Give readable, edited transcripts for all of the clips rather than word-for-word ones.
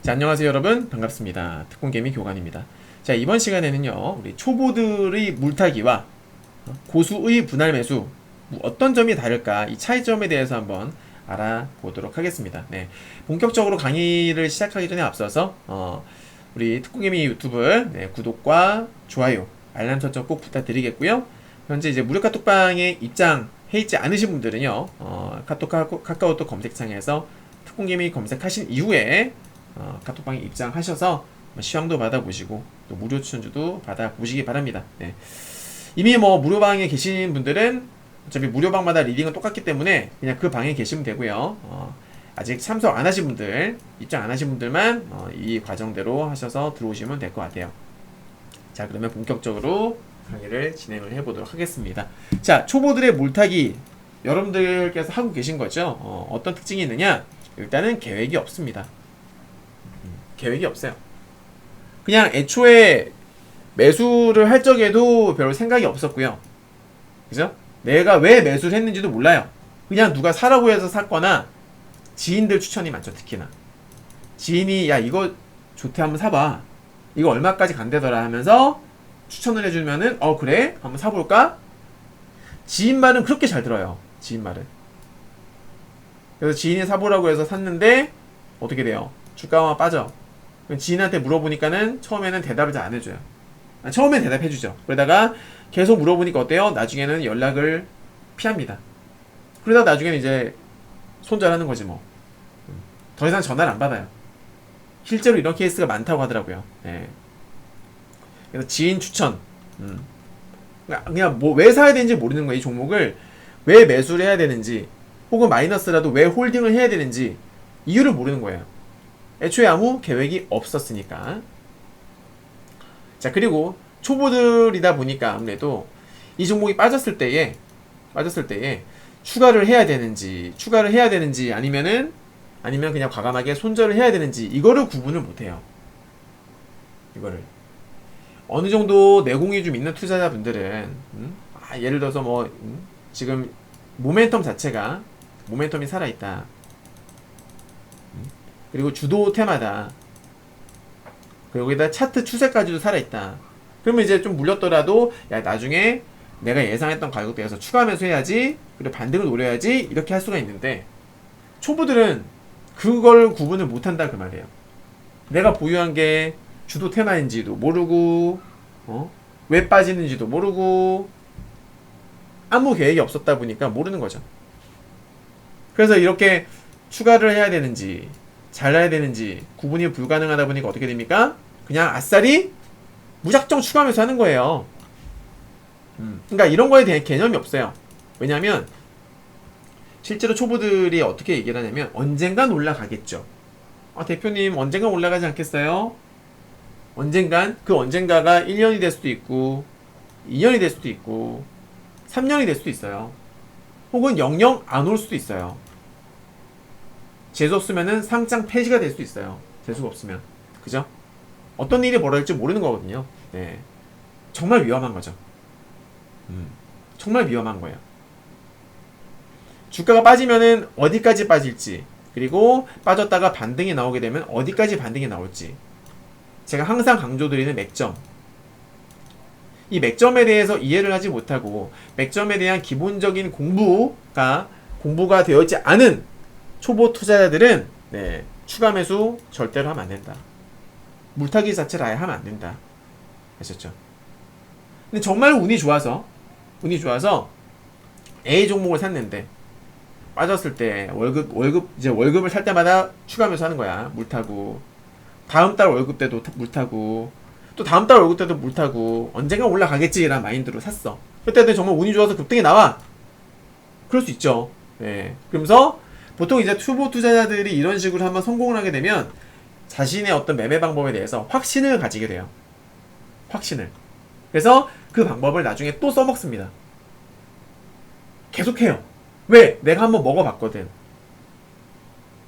자, 안녕하세요 여러분, 반갑습니다. 특공개미 교관입니다. 자, 이번 시간에는요 우리 초보들의 물타기와 고수의 분할 매수, 어떤 점이 다를까, 이 차이점에 대해서 한번 알아보도록 하겠습니다. 네, 본격적으로 강의를 시작하기 전에 앞서서 우리 특공개미 유튜브 구독과 좋아요, 알람 설정 꼭 부탁드리겠고요. 현재 이제 무료 카톡방에 입장해 있지 않으신 분들은요 카카오톡 검색창에서 특공개미 검색하신 이후에 카톡방에 입장하셔서 시황도 받아보시고 또 무료 추천주도 받아보시기 바랍니다. 네. 이미 뭐 무료방에 계신 분들은 어차피 무료방마다 리딩은 똑같기 때문에 그냥 그 방에 계시면 되고요. 아직 참석 안 하신 분들, 입장 안 하신 분들만 이 과정대로 하셔서 들어오시면 될 것 같아요. 자, 그러면 본격적으로 강의를 진행을 해보도록 하겠습니다. 자, 초보들의 물타기 여러분들께서 하고 계신 거죠. 어떤 특징이 있느냐? 일단은 계획이 없습니다. 계획이 없어요. 그냥 애초에 매수를 할 적에도 별 생각이 없었고요. 그죠? 내가 왜 매수를 했는지도 몰라요. 그냥 누가 사라고 해서 샀거나 지인들 추천이 많죠. 특히나 지인이 야 이거 좋대 한번 사봐, 이거 얼마까지 간대더라 하면서 추천을 해주면은 그래 한번 사볼까? 지인 말은 그렇게 잘 들어요. 지인 말은. 그래서 지인이 사보라고 해서 샀는데 어떻게 돼요? 주가가 빠져. 지인한테 물어보니까는 처음에는 대답을 잘 안 해줘요. 처음엔 대답해주죠. 그러다가 계속 물어보니까 어때요? 나중에는 연락을 피합니다. 그러다가 나중에는 이제 손절하는 거지 뭐. 더 이상 전화를 안 받아요. 실제로 이런 케이스가 많다고 하더라고요. 네. 그래서 지인 추천. 그냥 뭐 왜 사야 되는지 모르는 거예요. 이 종목을 왜 매수를 해야 되는지, 혹은 마이너스라도 왜 홀딩을 해야 되는지 이유를 모르는 거예요. 애초에 아무 계획이 없었으니까. 자, 그리고 초보들이다 보니까 아무래도 이 종목이 빠졌을 때에 추가를 해야 되는지 아니면 그냥 과감하게 손절을 해야 되는지 이거를 구분을 못 해요. 이거를 어느 정도 내공이 좀 있는 투자자분들은 예를 들어서 지금 모멘텀이 살아있다. 그리고 주도 테마다. 그리고 여기다 차트 추세까지도 살아있다. 그러면 이제 좀 물렸더라도 야 나중에 내가 예상했던 가격대에서 추가 매수해야지, 그리고 반등을 노려야지, 이렇게 할 수가 있는데 초보들은 그걸 구분을 못한다 그 말이에요. 내가 보유한 게 주도 테마인지도 모르고 왜 빠지는지도 모르고 아무 계획이 없었다 보니까 모르는 거죠. 그래서 이렇게 추가를 해야 되는지 잘라야 되는지 구분이 불가능하다 보니까 어떻게 됩니까? 그냥 아싸리 무작정 추가 매수하는 거예요. 그러니까 이런 거에 대한 개념이 없어요. 왜냐하면 실제로 초보들이 어떻게 얘기를 하냐면 언젠간 올라가겠죠. 대표님 언젠간 올라가지 않겠어요? 언젠간, 그 언젠가가 1년이 될 수도 있고 2년이 될 수도 있고 3년이 될 수도 있어요. 혹은 영영 안 올 수도 있어요. 재수 없으면은 상장 폐지가 될 수도 있어요. 재수가 없으면. 그죠? 어떤 일이 벌어질지 모르는 거거든요. 네. 정말 위험한 거죠. 정말 위험한 거예요. 주가가 빠지면은 어디까지 빠질지, 그리고 빠졌다가 반등이 나오게 되면 어디까지 반등이 나올지. 제가 항상 강조드리는 맥점. 이 맥점에 대해서 이해를 하지 못하고 맥점에 대한 기본적인 공부가 되어있지 않은 초보 투자자들은 추가 매수 절대로 하면 안 된다. 물타기 자체를 아예 하면 안 된다. 아셨죠? 근데 정말 운이 좋아서 A 종목을 샀는데 빠졌을 때 월급을 살 때마다 추가 매수하는 거야. 물타고, 다음 달 월급 때도 물타고, 또 다음 달 월급 때도 물타고, 언젠가 올라가겠지라는 마인드로 샀어. 그때도 정말 운이 좋아서 급등이 나와. 그럴 수 있죠. 그러면서 보통 이제 초보 투자자들이 이런 식으로 한번 성공을 하게 되면 자신의 어떤 매매 방법에 대해서 확신을 가지게 돼요. 확신을. 그래서 그 방법을 나중에 또 써먹습니다. 계속해요. 왜? 내가 한번 먹어봤거든.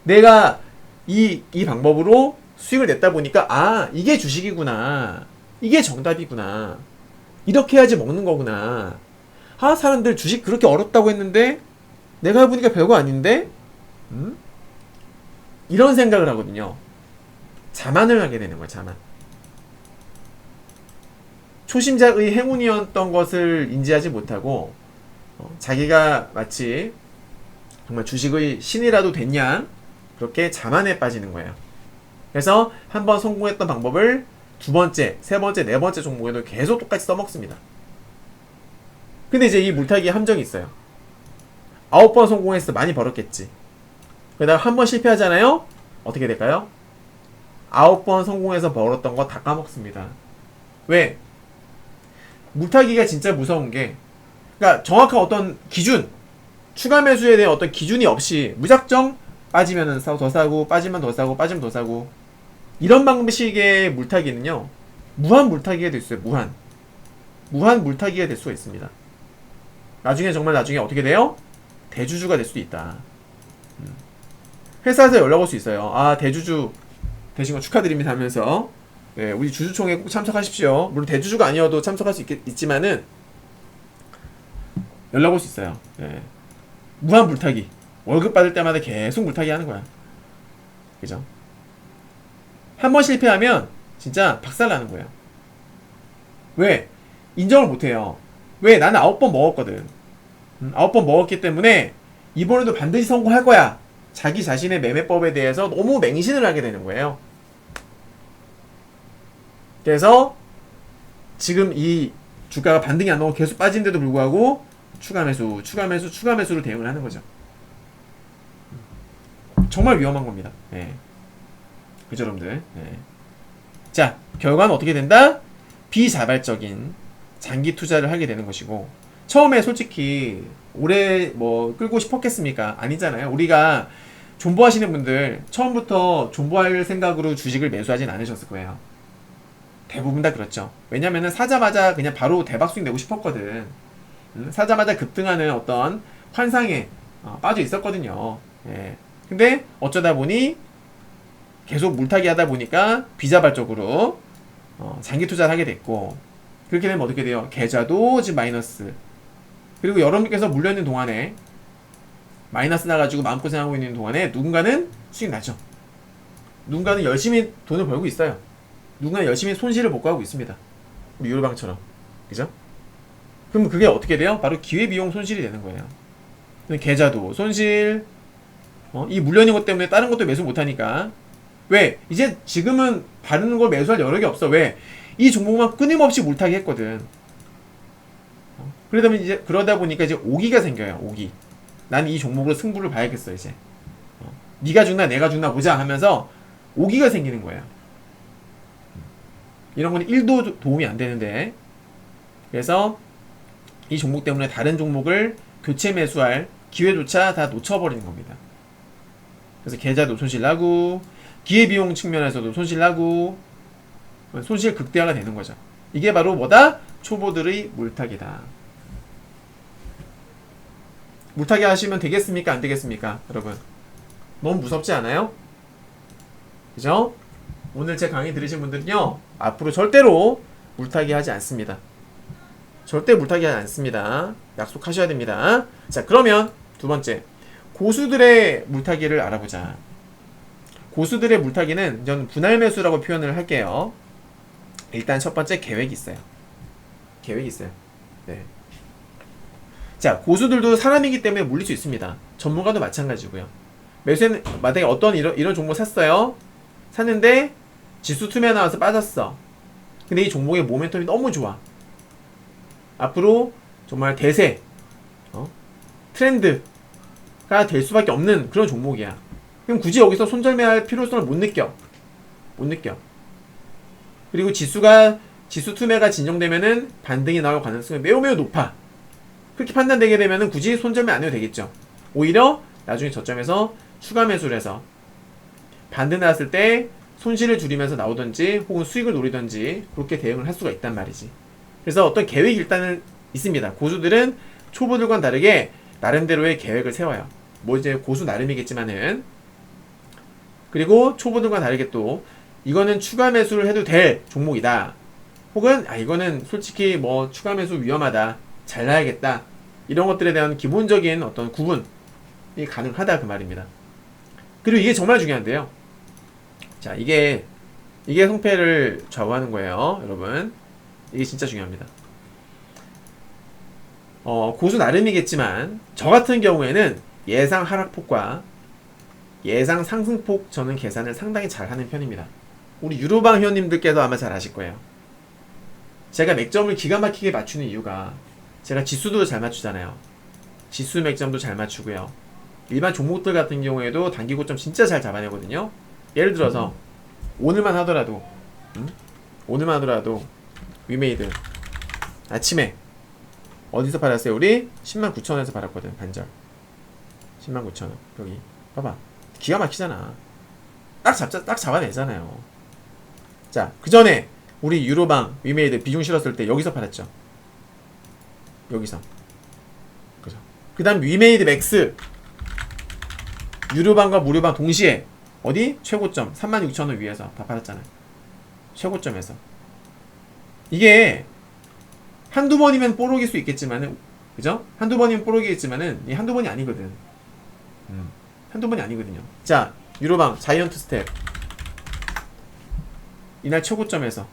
내가 이 방법으로 수익을 냈다 보니까 이게 주식이구나, 이게 정답이구나, 이렇게 해야지 먹는 거구나. 사람들 주식 그렇게 어렵다고 했는데 내가 해보니까 별거 아닌데? 이런 생각을 하거든요. 자만을 하게 되는 거야. 자만. 초심자의 행운이었던 것을 인지하지 못하고 자기가 마치 정말 주식의 신이라도 됐냐 그렇게 자만에 빠지는 거예요. 그래서 한번 성공했던 방법을 두 번째, 세 번째, 네 번째 종목에도 계속 똑같이 써먹습니다. 근데 이제 이 물타기에 함정이 있어요. 9번 성공했어. 많이 벌었겠지. 그러다가 한 번 실패하잖아요? 어떻게 될까요? 9번 성공해서 벌었던 거 다 까먹습니다. 왜? 물타기가 진짜 무서운 게, 그러니까 정확한 어떤 기준, 추가 매수에 대한 어떤 기준이 없이 무작정 빠지면은 더 사고, 빠지면 더 사고, 빠지면 더 사고, 이런 방식의 물타기는요, 무한 물타기가 될 수 있어요. 무한 물타기가 될 수가 있습니다. 나중에 어떻게 돼요? 대주주가 될 수도 있다. 회사에서 연락 올 수 있어요. 아, 대주주 되신 거 축하드립니다 하면서, 네, 우리 주주총회 꼭 참석하십시오. 물론 대주주가 아니어도 참석할 수 있지만은 연락 올 수 있어요. 네. 무한 물타기. 월급 받을 때마다 계속 물타기 하는 거야. 그죠? 한 번 실패하면 진짜 박살나는 거예요. 왜? 인정을 못해요. 왜? 나는 9번 먹었거든. 9번 먹었기 때문에 이번에도 반드시 성공할 거야. 자기 자신의 매매법에 대해서 너무 맹신을 하게 되는 거예요. 그래서 지금 이 주가가 반등이 안 나오고 계속 빠진데도 불구하고 추가 매수로 대응을 하는 거죠. 정말 위험한 겁니다. 네. 그죠, 여러분들? 네. 자, 결과는 어떻게 된다? 비자발적인 장기 투자를 하게 되는 것이고, 처음에 솔직히 오래 끌고 싶었겠습니까? 아니잖아요. 우리가 존버하시는 분들 처음부터 존버할 생각으로 주식을 매수하진 않으셨을 거예요. 대부분 다 그렇죠. 왜냐면은 사자마자 그냥 바로 대박 수익 내고 싶었거든. 사자마자 급등하는 어떤 환상에 빠져 있었거든요. 예. 근데 어쩌다 보니 계속 물타기 하다 보니까 비자발적으로 장기 투자를 하게 됐고, 그렇게 되면 어떻게 돼요? 계좌도 지금 마이너스. 그리고 여러분께서 물려있는 동안에 마이너스 나가지고 마음고생하고 있는 동안에 누군가는 수익 나죠. 누군가는 열심히 돈을 벌고 있어요. 누군가는 열심히 손실을 복구하고 있습니다. 우리 유로방처럼. 그죠? 그럼 그게 어떻게 돼요? 바로 기회비용 손실이 되는 거예요. 계좌도 손실, 이 물려있는 것 때문에 다른 것도 매수 못하니까. 왜? 이제 지금은 다른 걸 매수할 여력이 없어. 왜? 이 종목만 끊임없이 물타기 했거든. 그러다 보니까 이제 오기가 생겨요. 오기. 난 이 종목으로 승부를 봐야겠어 이제. 네가 죽나 내가 죽나 보자 하면서 오기가 생기는 거예요. 이런 건 1도 도움이 안 되는데, 그래서 이 종목 때문에 다른 종목을 교체 매수할 기회조차 다 놓쳐버리는 겁니다. 그래서 계좌도 손실나고 기회비용 측면에서도 손실나고 손실 극대화가 되는 거죠. 이게 바로 뭐다? 초보들의 물타기다. 물타기 하시면 되겠습니까? 안 되겠습니까? 여러분, 너무 무섭지 않아요? 그죠? 오늘 제 강의 들으신 분들은요, 앞으로 절대로 물타기 하지 않습니다. 절대 물타기 하지 않습니다. 약속하셔야 됩니다. 자, 그러면 두 번째, 고수들의 물타기를 알아보자. 고수들의 물타기는 저는 분할 매수라고 표현을 할게요. 일단 첫 번째, 계획이 있어요. 계획이 있어요. 네. 자, 고수들도 사람이기 때문에 물릴 수 있습니다. 전문가도 마찬가지고요. 매수에는 만약에 어떤 이런 종목 샀어요. 샀는데 지수 투매 나와서 빠졌어. 근데 이 종목의 모멘텀이 너무 좋아. 앞으로 정말 대세, 트렌드가 될 수밖에 없는 그런 종목이야. 그럼 굳이 여기서 손절매할 필요성을 못 느껴. 그리고 지수 투매가 진정되면은 반등이 나올 가능성이 매우 높아. 그렇게 판단되게 되면은 굳이 손절매 안 해도 되겠죠. 오히려 나중에 저점에서 추가 매수를 해서 반등 나왔을 때 손실을 줄이면서 나오든지 혹은 수익을 노리든지 그렇게 대응을 할 수가 있단 말이지. 그래서 어떤 계획이 일단은 있습니다. 고수들은 초보들과는 다르게 나름대로의 계획을 세워요. 뭐 이제 고수 나름이겠지만은. 그리고 초보들과 다르게 또 이거는 추가 매수를 해도 될 종목이다. 혹은 이거는 솔직히 뭐 추가 매수 위험하다. 잘라야겠다. 이런 것들에 대한 기본적인 어떤 구분이 가능하다 그 말입니다. 그리고 이게 정말 중요한데요. 자, 이게 이게 승패를 좌우하는 거예요, 여러분. 이게 진짜 중요합니다. 고수 나름이겠지만 저 같은 경우에는 예상 하락폭과 예상 상승폭 저는 계산을 상당히 잘하는 편입니다. 우리 유로방 회원님들께도 아마 잘 아실 거예요. 제가 맥점을 기가 막히게 맞추는 이유가 제가 지수도 잘 맞추잖아요. 지수 맥점도 잘 맞추고요. 일반 종목들 같은 경우에도 단기 고점 진짜 잘 잡아내거든요. 예를 들어서 오늘만 하더라도 위메이드 아침에 어디서 팔았어요? 우리 109,000원에서 팔았거든. 반절 109,000원. 여기 봐봐, 기가 막히잖아. 딱 잡아내잖아요. 자, 그 전에 우리 유로방 위메이드 비중 실었을 때 여기서 팔았죠. 여기서. 그죠? 그 다음 위메이드 맥스 유료방과 무료방 동시에 어디? 최고점 36,000원 위에서 다 팔았잖아요. 최고점에서. 이게 한두 번이면 뽀록일 수 있겠지만은, 그죠? 한두 번이면 뽀록이겠지만은 이 한두 번이 아니거든. 한두 번이 아니거든요. 자, 유로방 자이언트 스텝 이날 최고점에서,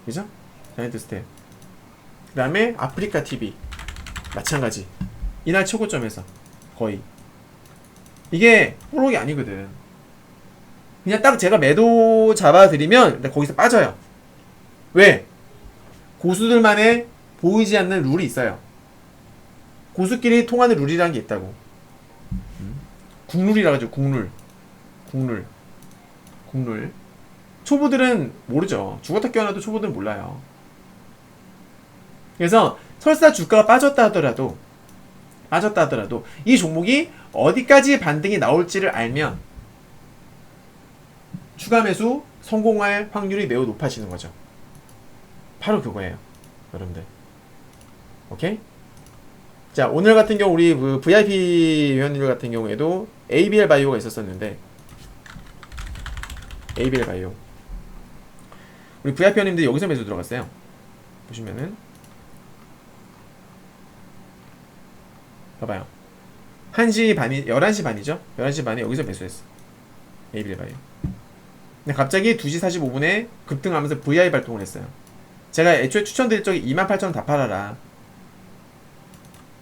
그죠? 자이언트 스텝. 그 다음에 아프리카 TV 마찬가지 이날 최고점에서 거의. 이게 뽀록이 아니거든. 그냥 딱 제가 매도 잡아드리면 거기서 빠져요. 왜? 고수들만의 보이지 않는 룰이 있어요. 고수끼리 통하는 룰이라는 게 있다고. 국룰이라 하죠. 국룰. 초보들은 모르죠. 죽었다 깨어나도 초보들은 몰라요. 그래서 설사 주가가 빠졌다 하더라도 이 종목이 어디까지 반등이 나올지를 알면 추가 매수 성공할 확률이 매우 높아지는 거죠. 바로 그거예요, 여러분들. 오케이? 자, 오늘 같은 경우 우리 그 VIP 회원님들 같은 경우에도 ABL 바이오가 있었었는데, ABL 바이오 우리 VIP 회원님들이 여기서 매수 들어갔어요. 보시면은 봐봐요. 1시 반이 11시 반이죠? 11시 반에 여기서 매수했어. ABL 바이오. 근데 갑자기 2시 45분에 급등하면서 VI 발동을 했어요. 제가 애초에 추천드릴 적에 28,000원 다 팔아라.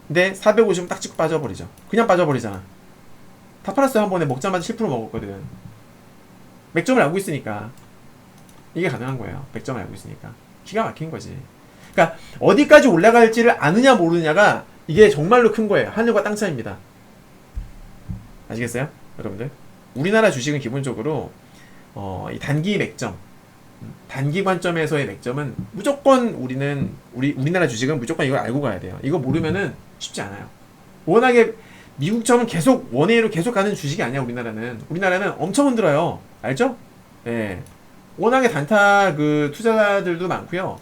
근데 450원 딱 찍고 빠져버리죠. 그냥 빠져버리잖아. 다 팔았어요. 한 번에 먹자마자 7% 먹었거든. 맥점을 알고 있으니까 이게 가능한 거예요. 맥점을 알고 있으니까 기가 막힌 거지. 그러니까 어디까지 올라갈지를 아느냐 모르느냐가 이게 정말로 큰 거예요. 하늘과 땅 차이입니다. 아시겠어요? 여러분들, 우리나라 주식은 기본적으로 이 단기 맥점, 단기 관점에서의 맥점은 무조건 우리나라 주식은 무조건 이걸 알고 가야 돼요. 이거 모르면은 쉽지 않아요. 워낙에 미국처럼 계속 원웨이로 계속 가는 주식이 아니야. 우리나라는 엄청 흔들어요. 알죠? 예. 워낙에 단타 그 투자자들도 많고요.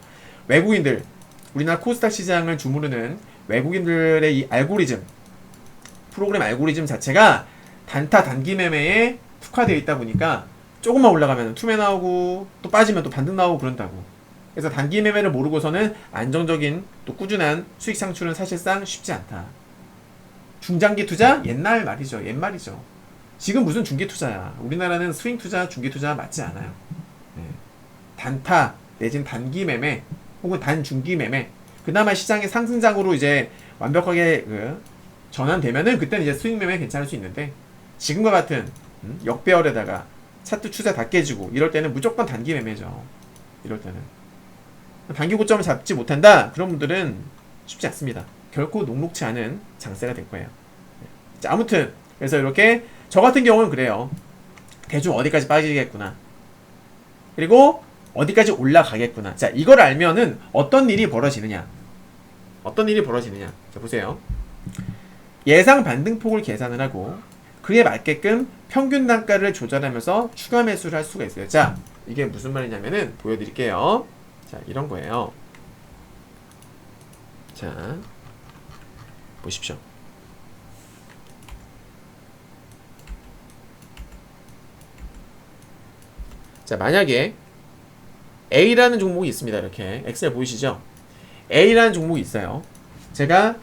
외국인들, 우리나라 코스닥 시장을 주무르는 외국인들의 이 알고리즘, 프로그램 알고리즘 자체가 단타 단기 매매에 특화되어 있다 보니까 조금만 올라가면 투매 나오고 또 빠지면 또 반등 나오고 그런다고. 그래서 단기 매매를 모르고서는 안정적인 또 꾸준한 수익 창출은 사실상 쉽지 않다. 중장기 투자? 옛날 말이죠. 옛말이죠. 지금 무슨 중기 투자야. 우리나라는 스윙 투자, 중기 투자 맞지 않아요. 네. 단타 내진 단기 매매 혹은 단중기 매매, 그나마 시장의 상승장으로 이제 완벽하게 전환되면은 그때는 이제 수익 매매 괜찮을 수 있는데, 지금과 같은 역배열에다가 차트 추세 다 깨지고 이럴 때는 무조건 단기 매매죠. 이럴 때는 단기 고점을 잡지 못한다, 그런 분들은 쉽지 않습니다. 결코 녹록치 않은 장세가 될 거예요. 자, 아무튼 그래서 이렇게 저 같은 경우는 그래요. 대충 어디까지 빠지겠구나, 그리고 어디까지 올라가겠구나. 자, 이걸 알면은 어떤 일이 벌어지느냐. 자, 보세요. 예상 반등폭을 계산을 하고 그에 맞게끔 평균 단가를 조절하면서 추가 매수를 할 수가 있어요. 자, 이게 무슨 말이냐면은 보여드릴게요. 자, 이런 거예요. 자, 보십시오. 자, 만약에 A라는 종목이 있습니다. 이렇게 엑셀 보이시죠? A라는 종목이 있어요. 제가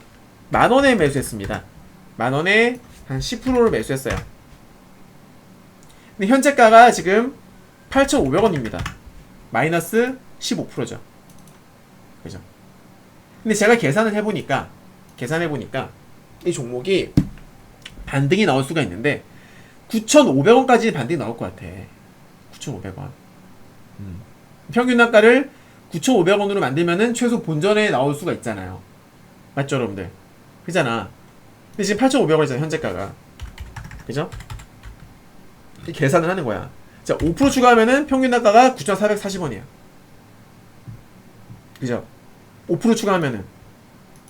10,000원에 매수했습니다. 10,000원에 한 10%를 매수했어요. 근데 현재가가 지금 8,500원입니다. 마이너스 15%죠. 그죠? 근데 제가 계산해보니까 이 종목이 반등이 나올 수가 있는데 9,500원까지 반등이 나올 것 같아. 9,500원. 평균 단가를 9,500원으로 만들면은 최소 본전에 나올 수가 있잖아요. 맞죠, 여러분들? 그잖아. 근데 지금 8,500원이잖아, 현재가가. 그죠? 계산을 하는 거야. 자, 5% 추가하면은 평균 단가가 9,440원이야. 그죠? 5% 추가하면은.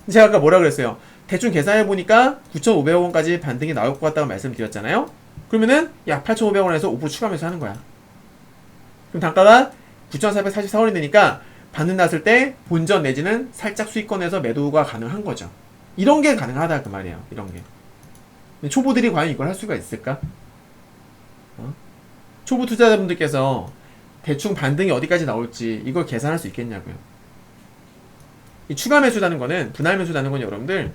제가 아까 뭐라 그랬어요? 대충 계산해보니까 9,500원까지 반등이 나올 것 같다고 말씀드렸잖아요? 그러면은, 야, 8,500원에서 5% 추가하면서 하는 거야. 그럼 단가가 9,444원이 되니까, 반등 났을 때 본전 내지는 살짝 수익권에서 매도가 가능한 거죠. 이런 게 가능하다, 그 말이에요. 이런 게. 근데 초보들이 과연 이걸 할 수가 있을까? 초보 투자자분들께서 대충 반등이 어디까지 나올지 이걸 계산할 수 있겠냐고요. 이 추가 매수라는 거는, 분할 매수라는 건 여러분들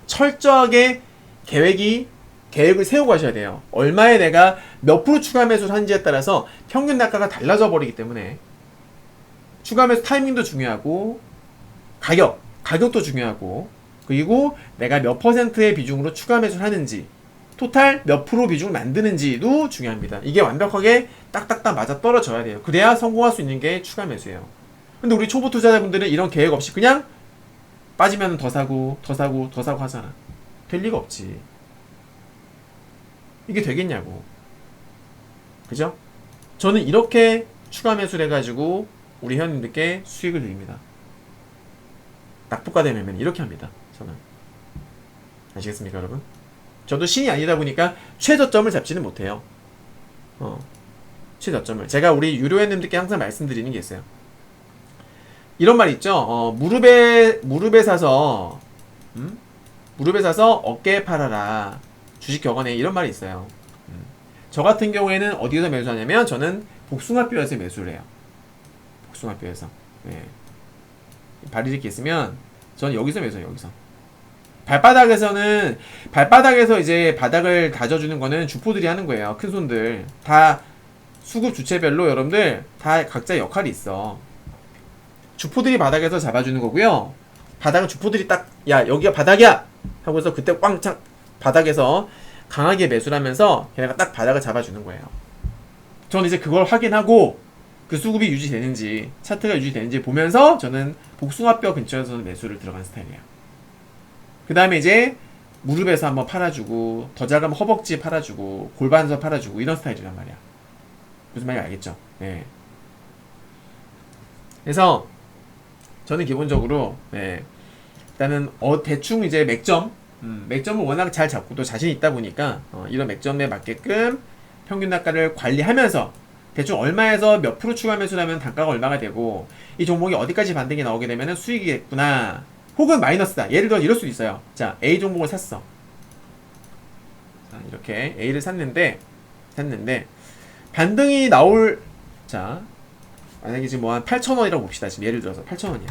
철저하게 계획을 세우고 하셔야 돼요. 얼마에 내가 몇 프로 추가 매수를 하는지에 따라서 평균 단가가 달라져 버리기 때문에 추가 매수 타이밍도 중요하고 가격도 중요하고, 그리고 내가 몇 퍼센트의 비중으로 추가 매수를 하는지, 토탈 몇 프로 비중을 만드는지도 중요합니다. 이게 완벽하게 딱딱딱 맞아 떨어져야 돼요. 그래야 성공할 수 있는 게 추가 매수예요. 근데 우리 초보 투자자분들은 이런 계획 없이 그냥 빠지면 더 사고 하잖아. 될 리가 없지. 이게 되겠냐고. 그죠? 저는 이렇게 추가 매수를 해가지고 우리 회원님들께 수익을 드립니다. 낙폭과 대매매는 이렇게 합니다. 저는. 아시겠습니까, 여러분? 저도 신이 아니다 보니까 최저점을 잡지는 못해요. 최저점을. 제가 우리 유료 회원님들께 항상 말씀드리는 게 있어요. 이런 말 있죠? 무릎에 사서 어깨에 팔아라. 주식 격언에 이런 말이 있어요. 저 같은 경우에는 어디에서 매수하냐면, 저는 복숭아뼈에서 매수를 해요. 복숭아뼈에서. 네. 발이 이렇게 있으면 저는 여기서 매수해요. 여기서. 발바닥에서 이제 바닥을 다져주는 거는 주포들이 하는 거예요. 큰 손들. 다 수급 주체별로 여러분들 다 각자 역할이 있어. 주포들이 바닥에서 잡아주는 거고요. 바닥은 주포들이 딱, 야, 여기가 바닥이야! 하고서 그때 꽝창 바닥에서 강하게 매수를 하면서 걔네가 딱 바닥을 잡아주는 거예요. 저는 이제 그걸 확인하고 그 수급이 유지되는지, 차트가 유지되는지 보면서 저는 복숭아뼈 근처에서는 매수를 들어가는 스타일이에요. 그 다음에 이제 무릎에서 한번 팔아주고, 더 작으면 허벅지 팔아주고, 골반에서 팔아주고, 이런 스타일이란 말이야. 무슨 말인지 알겠죠? 네. 그래서 저는 기본적으로, 네, 일단은 대충 이제 맥점을 워낙 잘 잡고 또 자신 있다 보니까 이런 맥점에 맞게끔 평균 단가를 관리하면서 대충 얼마에서 몇 프로 추가 매수를 하면 단가가 얼마가 되고, 이 종목이 어디까지 반등이 나오게 되면 수익이겠구나, 혹은 마이너스다. 예를 들어 이럴 수도 있어요. 자, A 종목을 샀어. 자, 이렇게 A를 샀는데 반등이 나올, 자, 만약에 지금 뭐 한 8,000원이라고 봅시다. 지금 예를 들어서 8,000원이야.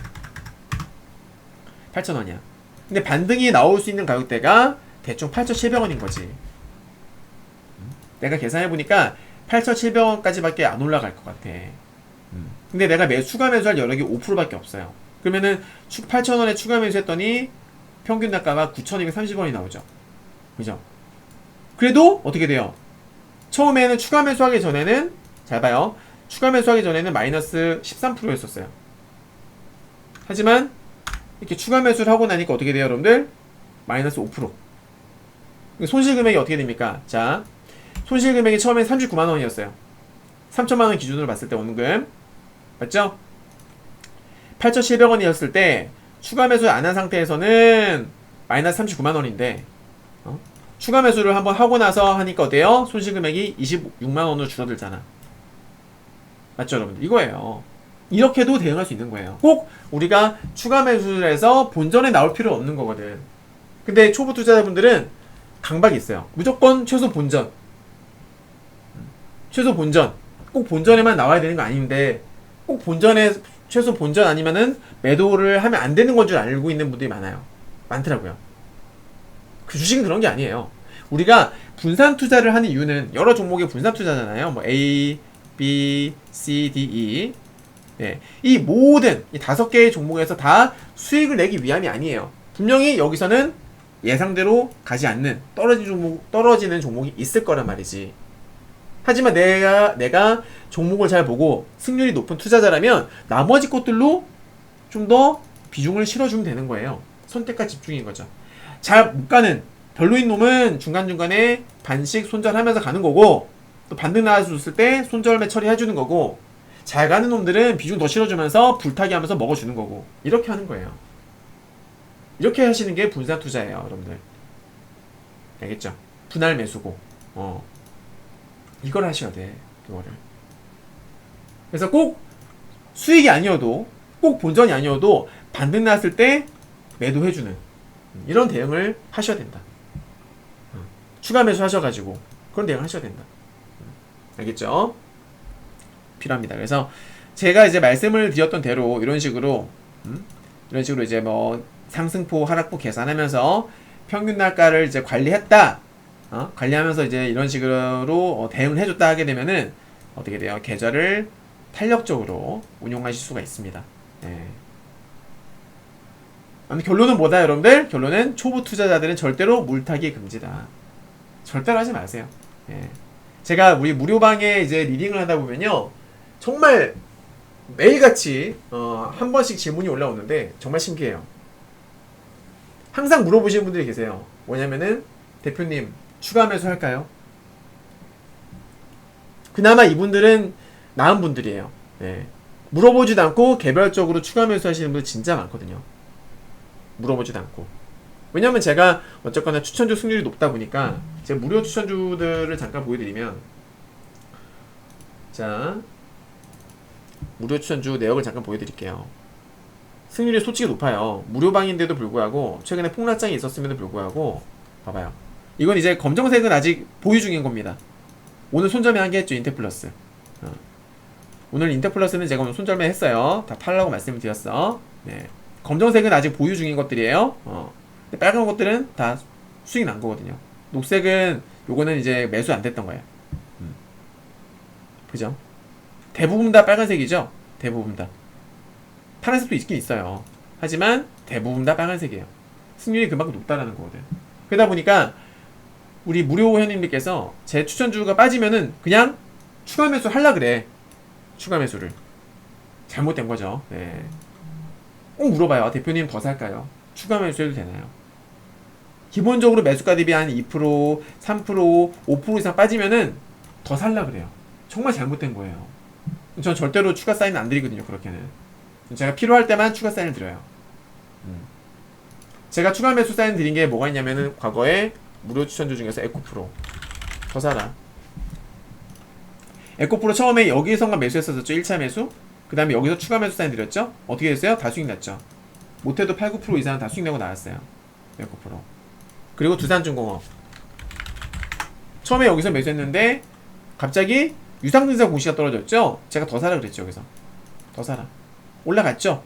근데 반등이 나올 수 있는 가격대가 대충 8,700원인 거지. 내가 계산해보니까 8,700원까지밖에 안 올라갈 것 같아. 근데 내가 추가 매수할 여력이 5%밖에 없어요. 그러면은 8,000원에 추가 매수했더니 평균 단가가 9,230원이 나오죠. 그죠? 그래도 어떻게 돼요? 처음에는 추가 매수하기 전에는, 잘 봐요, 추가 매수하기 전에는 마이너스 13%였었어요. 하지만 이렇게 추가 매수를 하고 나니까 어떻게 돼요, 여러분들? 마이너스 5%. 손실 금액이 어떻게 됩니까? 자, 손실 금액이 처음엔 39만원이었어요. 3천만원 기준으로 봤을 때 원금. 맞죠? 8,700원이었을 때 추가 매수를 안 한 상태에서는 마이너스 39만원인데, 추가 매수를 한번 하고 나서 하니까 어때요? 손실 금액이 26만원으로 줄어들잖아. 맞죠, 여러분들? 이거예요. 이렇게도 대응할 수 있는 거예요. 꼭 우리가 추가 매수를 해서 본전에 나올 필요 없는 거거든. 근데 초보 투자자분들은 강박이 있어요. 무조건 최소 본전. 꼭 본전에만 나와야 되는 거 아닌데, 꼭 최소 본전 아니면은 매도를 하면 안 되는 건 줄 알고 있는 분들이 많더라고요. 그 주식은 그런 게 아니에요. 우리가 분산 투자를 하는 이유는, 여러 종목의 분산 투자잖아요. 뭐 A, B, C, D, E. 네, 이 모든 이 5개의 종목에서 다 수익을 내기 위함이 아니에요. 분명히 여기서는 예상대로 가지 않는 떨어지는 종목이 있을 거란 말이지. 하지만 내가 종목을 잘 보고 승률이 높은 투자자라면 나머지 것들로 좀 더 비중을 실어주면 되는 거예요. 선택과 집중인 거죠. 잘 못 가는 별로인 놈은 중간중간에 반씩 손절하면서 가는 거고, 또 반등 나와줬을 때 손절매 처리해주는 거고, 잘 가는 놈들은 비중 더 실어주면서 불타기 하면서 먹어주는 거고, 이렇게 하는 거예요. 이렇게 하시는 게 분산 투자예요, 여러분들. 알겠죠? 분할 매수고, 이걸 하셔야 돼, 그거를. 그래서 꼭 수익이 아니어도, 꼭 본전이 아니어도 반등 나왔을 때 매도해주는 이런 대응을 하셔야 된다. 추가 매수 하셔가지고 그런 대응을 하셔야 된다. 알겠죠? 필요합니다. 그래서 제가 이제 말씀을 드렸던 대로 이런 식으로 이제 뭐 상승포 하락포 계산하면서 평균 날가를 이제 관리했다. 관리하면서 이제 이런 식으로 대응을 해줬다 하게 되면은 어떻게 돼요? 계좌를 탄력적으로 운용하실 수가 있습니다. 네. 결론은 뭐다, 여러분들? 결론은 초보 투자자들은 절대로 물타기 금지다. 절대로 하지 마세요. 예. 제가 우리 무료방에 이제 리딩을 하다 보면요, 정말 매일같이 한 번씩 질문이 올라오는데 정말 신기해요. 항상 물어보시는 분들이 계세요. 뭐냐면은, 대표님 추가 매수 할까요? 그나마 이분들은 나은 분들이에요. 예. 물어보지도 않고 개별적으로 추가 매수 하시는 분들 진짜 많거든요. 물어보지도 않고. 왜냐면 제가 어쨌거나 추천주 승률이 높다 보니까 제가 무료 추천주들을 잠깐 보여드리면, 자, 무료 추천주 내역을 잠깐 보여드릴게요. 승률이 솔직히 높아요. 무료방인데도 불구하고 최근에 폭락장이 있었음에도 불구하고 봐봐요. 이건 이제 검정색은 아직 보유 중인 겁니다. 오늘 손절매 한 개 했죠, 인테플러스. 오늘 인테플러스는 제가 오늘 손절매 했어요. 다 팔라고 말씀을 드렸어. 네. 검정색은 아직 보유 중인 것들이에요. 근데 빨간 것들은 다 수익 난 거거든요. 녹색은 요거는 이제 매수 안 됐던 거예요. 그죠? 대부분 다 빨간색이죠? 대부분 다. 파란색도 있긴 있어요. 하지만 대부분 다 빨간색이에요. 승률이 그만큼 높다라는 거거든. 그러다 보니까 우리 무료 회원님들께서 제 추천주가 빠지면은 그냥 추가 매수 하려 그래. 추가 매수를. 잘못된 거죠. 네. 꼭 물어봐요. 대표님 더 살까요? 추가 매수해도 되나요? 기본적으로 매수가 대비 한 2%, 3%, 5% 이상 빠지면은 더 살라 그래요. 정말 잘못된 거예요. 전 절대로 추가 사인 안 드리거든요. 그렇게는. 제가 필요할 때만 추가 사인을 드려요. 제가 추가 매수 사인 드린 게 뭐가 있냐면은 과거에 무료 추천주 중에서 에코프로 더 사라. 에코프로 처음에 여기선가 매수했었죠. 1차 매수. 그 다음에 여기서 추가 매수 사인 드렸죠. 어떻게 됐어요? 다 수익 났죠. 못해도 8, 9% 이상은 다 수익 내고 나왔어요. 에코프로. 그리고 두산중공업 처음에 여기서 매수했는데 갑자기 유상증자 공시가 떨어졌죠. 제가 더 사라 그랬죠. 여기서 더 사라. 올라갔죠.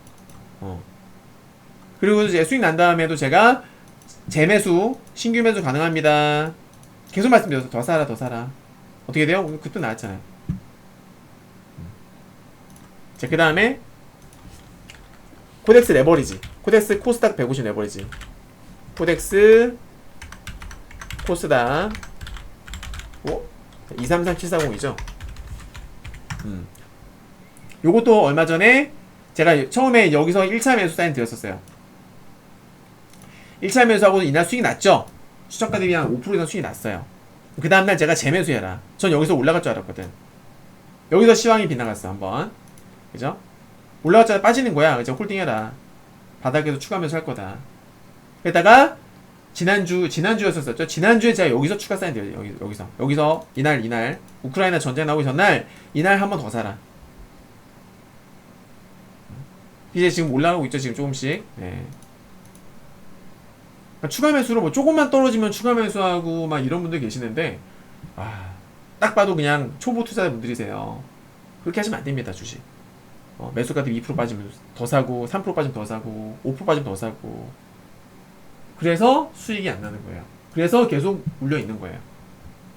그리고 이제 수익 난 다음에도 제가 재매수, 신규 매수 가능합니다. 계속 말씀드려서 더 사라, 더 사라. 어떻게 돼요? 그때 나왔잖아요. 자, 그 다음에 코덱스 레버리지. 코덱스 코스닥 150 레버리지. 코덱스 코스닥 233740이죠. 요것도 얼마 전에 제가 처음에 여기서 1차 매수 사인 드렸었어요. 1차 매수하고 이날 수익이 났죠? 추천가 대비 한 5% 이상 수익이 났어요. 그 다음날 제가 재매수해라. 전 여기서 올라갈 줄 알았거든. 여기서 시황이 빗나갔어, 한번. 그죠? 올라갔잖아, 빠지는 거야. 그죠? 홀딩해라. 바닥에서 추가 매수 할 거다. 그러다가 지난주였었죠. 지난주에 제가 여기서 추가 사인 드려요. 여기서 이날 우크라이나 전쟁 나오기 전날 이날 한 번 더 사라. 이제 지금 올라가고 있죠. 지금 조금씩. 네. 추가 매수로 뭐 조금만 떨어지면 추가 매수하고 막 이런 분들 계시는데, 딱 봐도 그냥 초보 투자자분들이세요. 그렇게 하시면 안 됩니다. 주식. 매수가 대비 2% 빠지면 더 사고, 3% 빠지면 더 사고, 5% 빠지면 더 사고. 그래서 수익이 안 나는 거예요. 그래서 계속 물려 있는 거예요.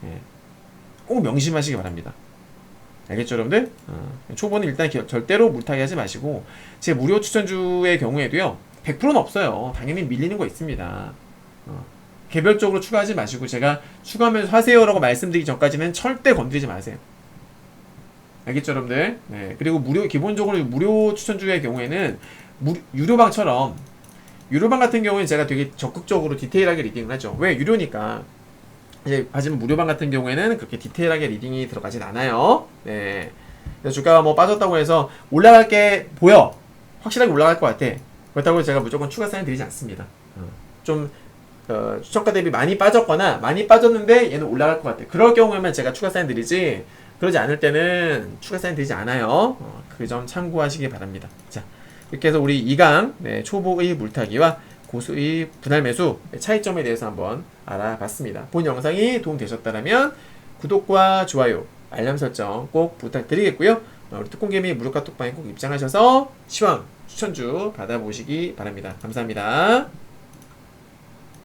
예. 꼭 명심하시기 바랍니다. 알겠죠, 여러분들? 초보는 일단 절대로 물타기 하지 마시고, 제 무료 추천주의 경우에도요, 100%는 없어요. 당연히 밀리는 거 있습니다. 개별적으로 추가하지 마시고, 제가 추가하면서 하세요라고 말씀드리기 전까지는 절대 건드리지 마세요. 알겠죠, 여러분들? 네. 그리고 기본적으로 무료 추천주의 경우에는, 유료방처럼, 유료방 같은 경우에는 제가 되게 적극적으로 디테일하게 리딩을 하죠. 왜? 유료니까. 하지만 무료방 같은 경우에는 그렇게 디테일하게 리딩이 들어가진 않아요. 네. 그래서 주가가 뭐 빠졌다고 해서 올라갈 게 보여. 확실하게 올라갈 것 같아. 그렇다고 해서 제가 무조건 추가 사인 드리지 않습니다. 좀, 추천가 대비 많이 빠졌거나, 많이 빠졌는데 얘는 올라갈 것 같아. 그럴 경우에만 제가 추가 사인 드리지, 그러지 않을 때는 추가 사인 드리지 않아요. 그 점 참고하시기 바랍니다. 자, 이렇게 해서 우리 2강, 네, 초보의 물타기와 고수의 분할 매수 차이점에 대해서 한번 알아봤습니다. 본 영상이 도움되셨다면 구독과 좋아요, 알람 설정 꼭 부탁드리겠고요. 우리 특공개미 무료카톡방에 꼭 입장하셔서 시황 추천주 받아보시기 바랍니다. 감사합니다.